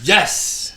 Yes!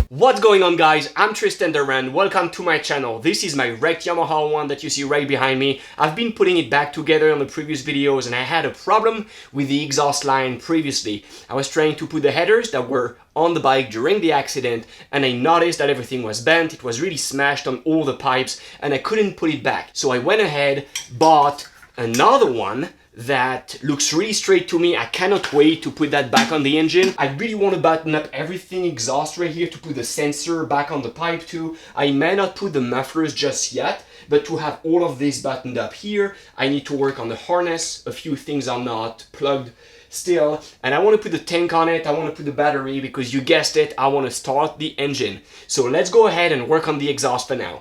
What's going on, guys? I'm Tristan and welcome to my channel. This is my wrecked Yamaha R1 that you see right behind me. I've been putting it back together on the previous videos and I had a problem with the exhaust line previously. I was trying to put the headers that were on the bike during the accident and I noticed that everything was bent. It was really smashed on all the pipes and I couldn't put it back. So I went ahead, bought another one that looks really straight to me. I cannot wait to put that back on the engine. I really want to button up everything exhaust right here to put the sensor back on the pipe too. I may not put the mufflers just yet, but to have all of this buttoned up here, I need to work on the harness. A few things are not plugged still, and I want to put the tank on it. I want to put the battery because you guessed it, I want to start the engine. So let's go ahead and work on the exhaust for now.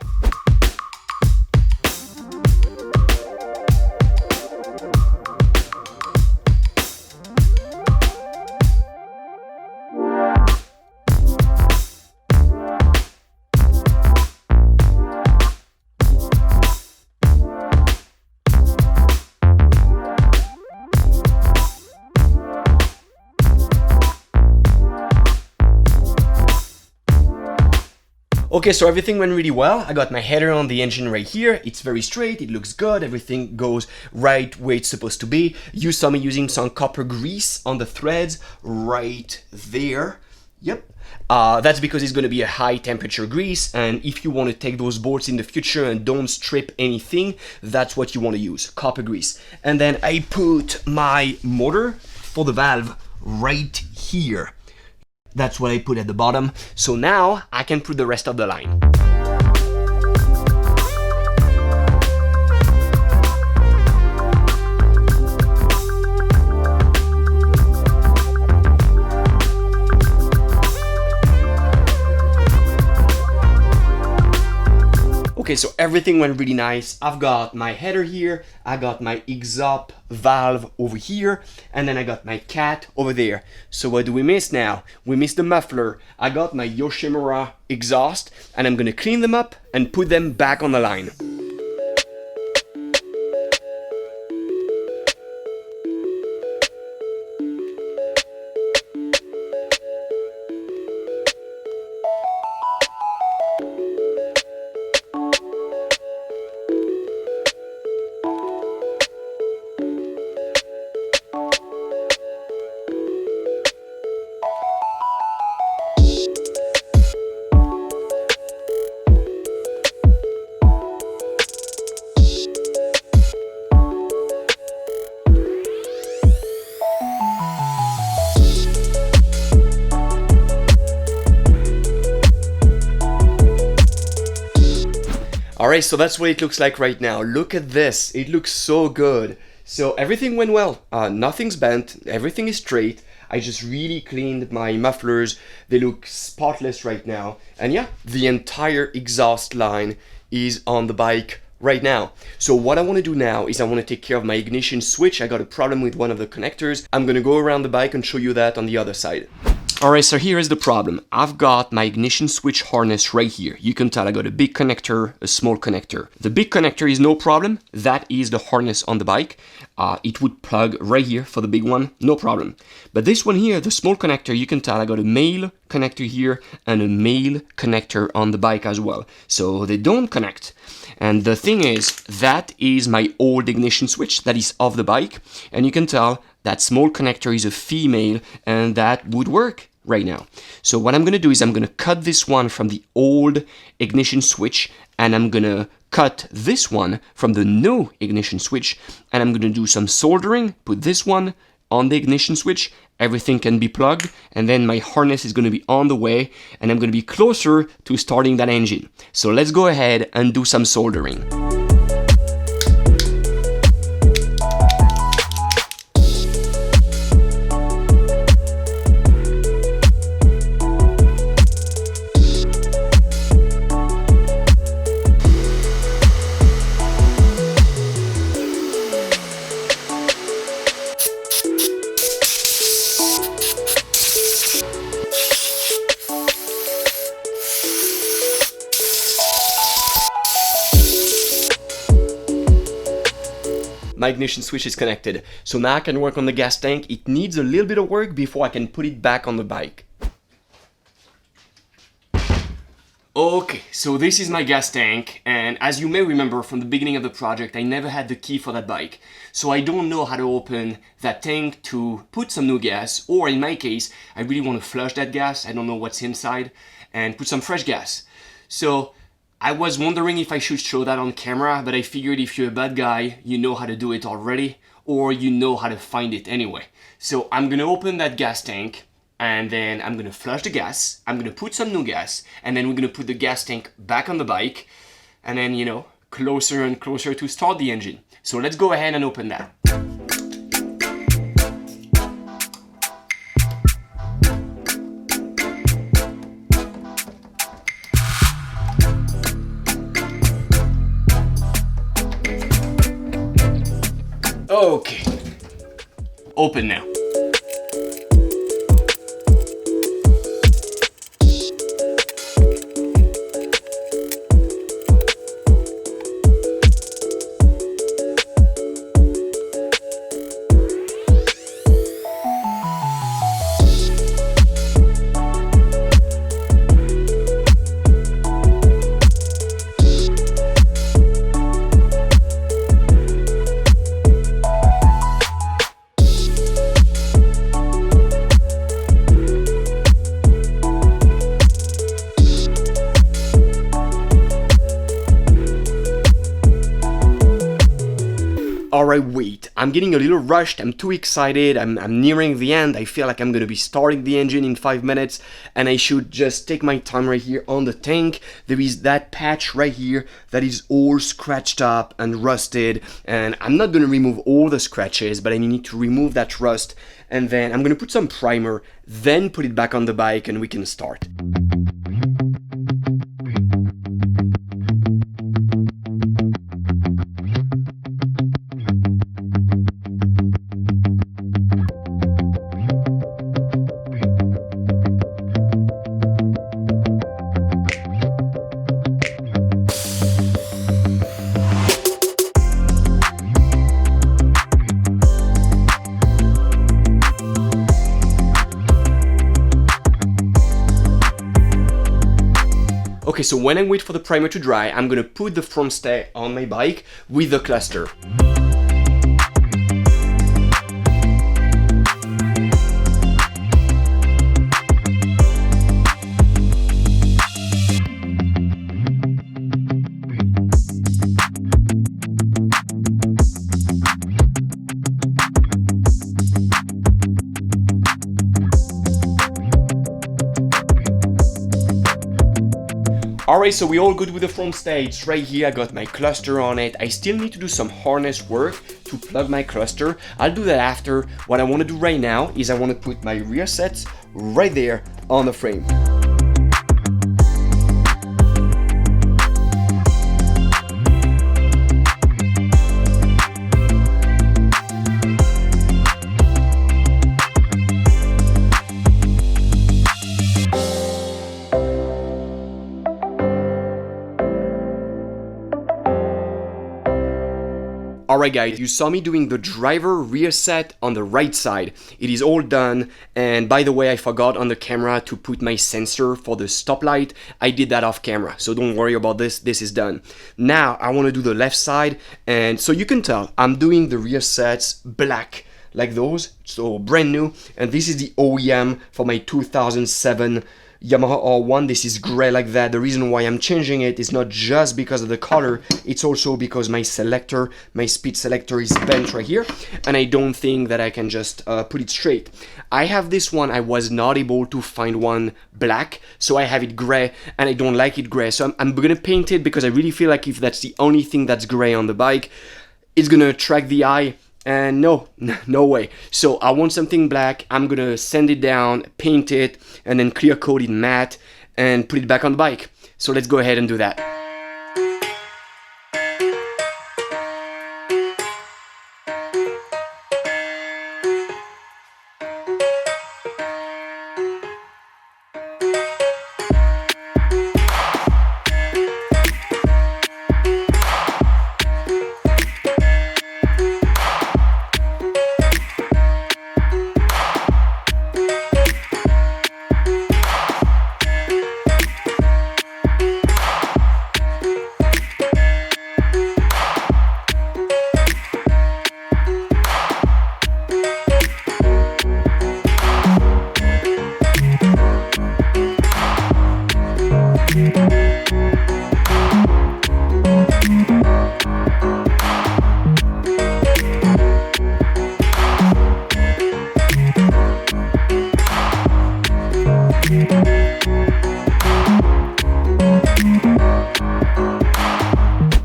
Okay, so everything went really well. I got my header on the engine right here. It's very straight, it looks good, everything goes right where it's supposed to be. You saw me using some copper grease on the threads right there. Yep. That's because it's going to be a high temperature grease, and if you want to take those bolts in the future and don't strip anything, that's what you want to use, copper grease. And then I put my motor for the valve right here. That's what I put at the bottom. So now I can put the rest of the line. Okay, so everything went really nice. I've got my header here, I got my exhaust valve over here, and then I got my cat over there. So what do we miss now? We miss the muffler. I got my Yoshimura exhaust, and I'm gonna clean them up and put them back on the line. Alright, so that's what it looks like right now. Look at this, it looks so good. So everything went well, nothing's bent, everything is straight. I just really cleaned my mufflers, they look spotless right now. And yeah, the entire exhaust line is on the bike right now. So what I want to do now is I want to take care of my ignition switch. I got a problem with one of the connectors. I'm gonna go around the bike and show you that on the other side. Alright, so here is the problem. I've got my ignition switch harness right here. You can tell I got a big connector, a small connector. The big connector is no problem. That is the harness on the bike. It would plug right here for the big one, no problem. But this one here, the small connector, you can tell I got a male connector here and a male connector on the bike as well. So they don't connect. And the thing is, that is my old ignition switch that is off the bike. And you can tell that small connector is a female and that would work right now. So what I'm gonna do is I'm gonna cut this one from the old ignition switch and I'm gonna cut this one from the new ignition switch and I'm gonna do some soldering, put this one on the ignition switch, everything can be plugged, and then my harness is gonna be on the way and I'm gonna be closer to starting that engine. So let's go ahead and do some soldering. my ignition switch is connected. So now I can work on the gas tank. It needs a little bit of work before I can put it back on the bike. Okay, so this is my gas tank, and as you may remember from the beginning of the project, I never had the key for that bike. So I don't know how to open that tank to put some new gas, or in my case, I really want to flush that gas, I don't know what's inside, and put some fresh gas. So I was wondering if I should show that on camera, but I figured if you're a bad guy, you know how to do it already, or you know how to find it anyway. So I'm gonna open that gas tank, and then I'm gonna flush the gas, I'm gonna put some new gas, and then we're gonna put the gas tank back on the bike, and then, you know, closer and closer to start the engine. So let's go ahead and open that. Okay, open now. Alright, wait, I'm getting a little rushed, I'm too excited, I'm nearing the end, I feel like I'm gonna be starting the engine in 5 minutes, and I should just take my time right here on the tank. There is that patch right here that is all scratched up and rusted, and I'm not gonna remove all the scratches, but I need to remove that rust, and then I'm gonna put some primer, then put it back on the bike, and we can start. Okay, so when I wait for the primer to dry, I'm gonna put the front stay on my bike with the cluster. Alright, so we're all good with the front stage. Right here I got my cluster on it. I still need to do some harness work to plug my cluster. I'll do that after. What I want to do right now is I want to put my rear sets right there on the frame. Alright guys, you saw me doing the driver rear set on the right side. It is all done, and by the way, I forgot on the camera to put my sensor for the stoplight. I did that off camera, so don't worry about this, this is done. Now I want to do the left side, and so you can tell I'm doing the rear sets black like those, so brand new, and this is the OEM for my 2007 Yamaha R1. This is gray like that. The reason why I'm changing it is not just because of the color, it's also because my selector, my speed selector is bent right here, and I don't think that I can just put it straight. I have this one, I was not able to find one black, so I have it gray, and I don't like it gray, so I'm gonna paint it because I really feel like if that's the only thing that's gray on the bike, it's gonna attract the eye. And no way. So I want something black. I'm gonna sand it down, paint it, and then clear coat it matte and put it back on the bike. So let's go ahead and do that.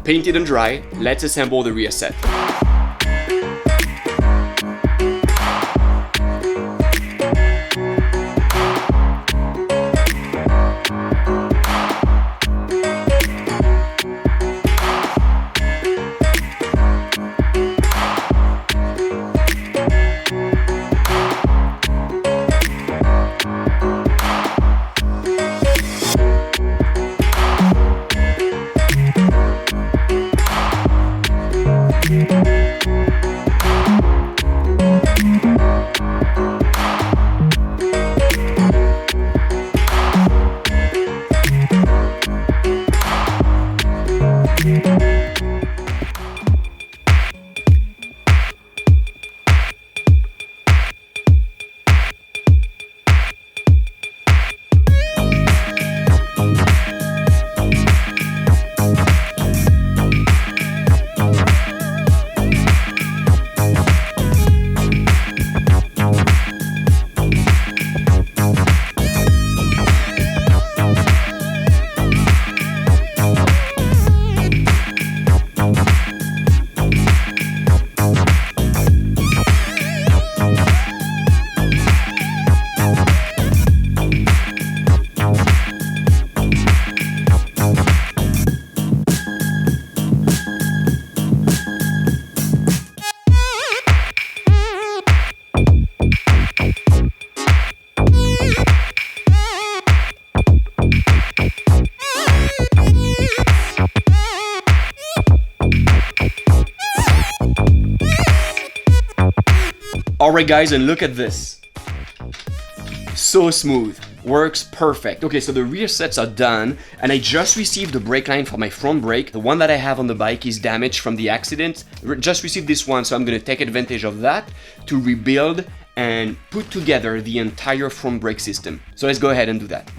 painted and dry, let's assemble the rear set. Alright guys, and look at this. So smooth, works perfect. Okay, so the rear sets are done, and I just received the brake line for my front brake. The one that I have on the bike is damaged from the accident. Just received this one, so I'm gonna take advantage of that to rebuild and put together the entire front brake system. So let's go ahead and do that.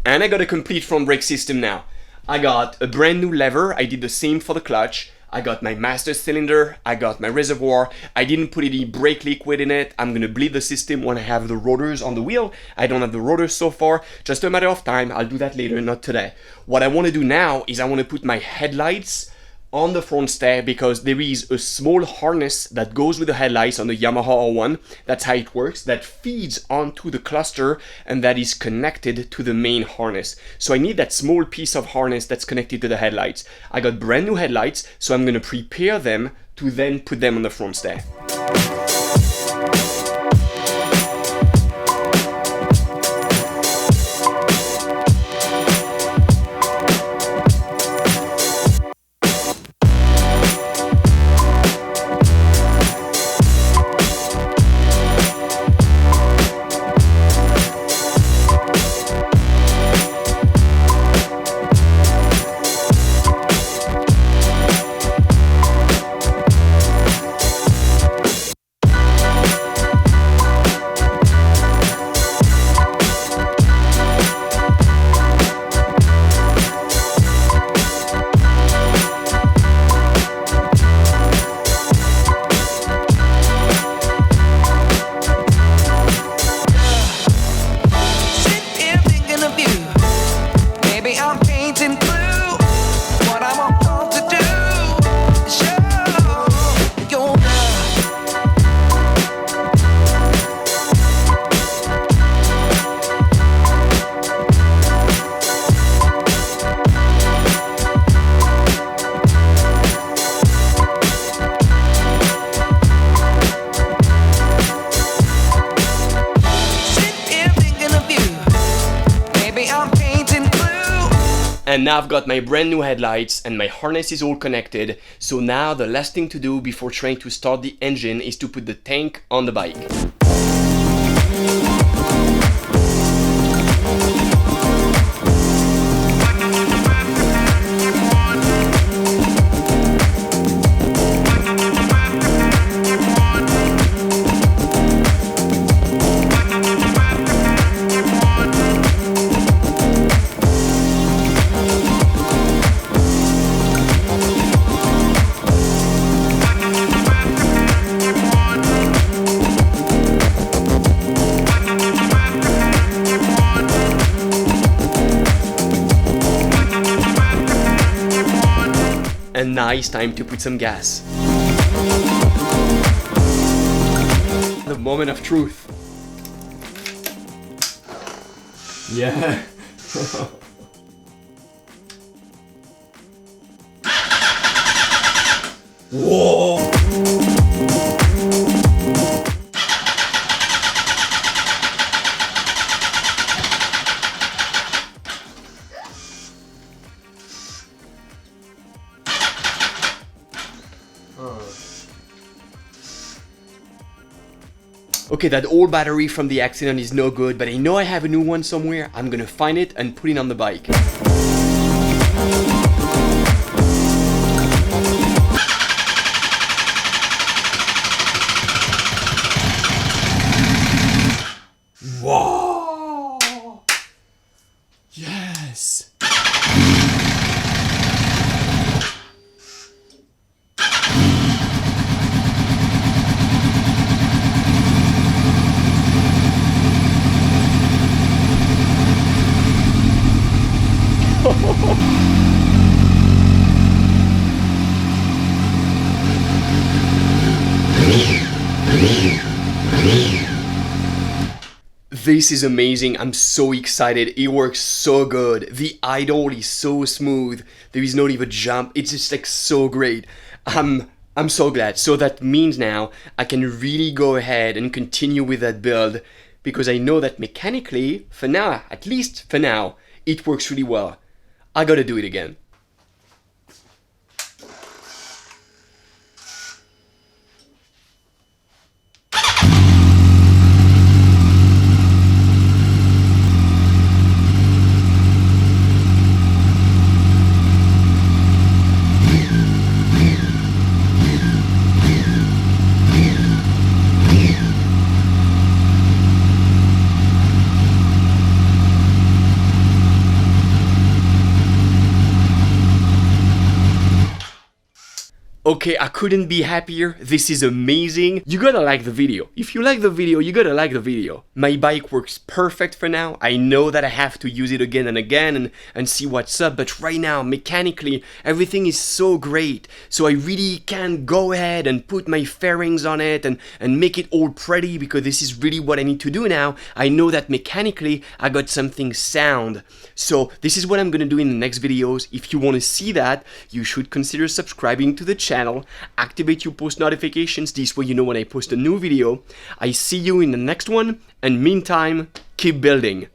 And I got a complete front brake system now. I got a brand new lever, I did the same for the clutch. I got my master cylinder, I got my reservoir. I didn't put any brake liquid in it. I'm gonna bleed the system when I have the rotors on the wheel. I don't have the rotors so far, just a matter of time. I'll do that later, not today. What I wanna do now is I wanna put my headlights on the front stay because there is a small harness that goes with the headlights on the Yamaha R1. That's how it works. That feeds onto the cluster and that is connected to the main harness. So I need that small piece of harness that's connected to the headlights. I got brand new headlights, so I'm gonna prepare them to then put them on the front stay. And now I've got my brand new headlights and my harness is all connected. So now the last thing to do before trying to start the engine is to put the tank on the bike. And now it's time to put some gas. The moment of truth. Yeah. Whoa. Okay, that old battery from the accident is no good, but I know I have a new one somewhere. I'm gonna find it and put it on the bike. Whoa! Yes! This is amazing. I'm so excited. It works so good. The idle is so smooth. There is not even a jump. It's just like so great. I'm so glad. So that means now I can really go ahead and continue with that build because I know that mechanically, for now, at least for now, it works really well. I gotta do it again. Okay, I couldn't be happier. This is amazing. You gotta like the video. If you like the video, you gotta like the video. My bike works perfect for now. I know that I have to use it again and again and see what's up, but right now, mechanically, everything is so great. So I really can go ahead and put my fairings on it and make it all pretty because this is really what I need to do now. I know that mechanically, I got something sound. So this is what I'm gonna do in the next videos. If you wanna see that, you should consider subscribing to the channel, activate your post notifications, this way you know when I post a new video. I see you in the next one, and meantime, keep building.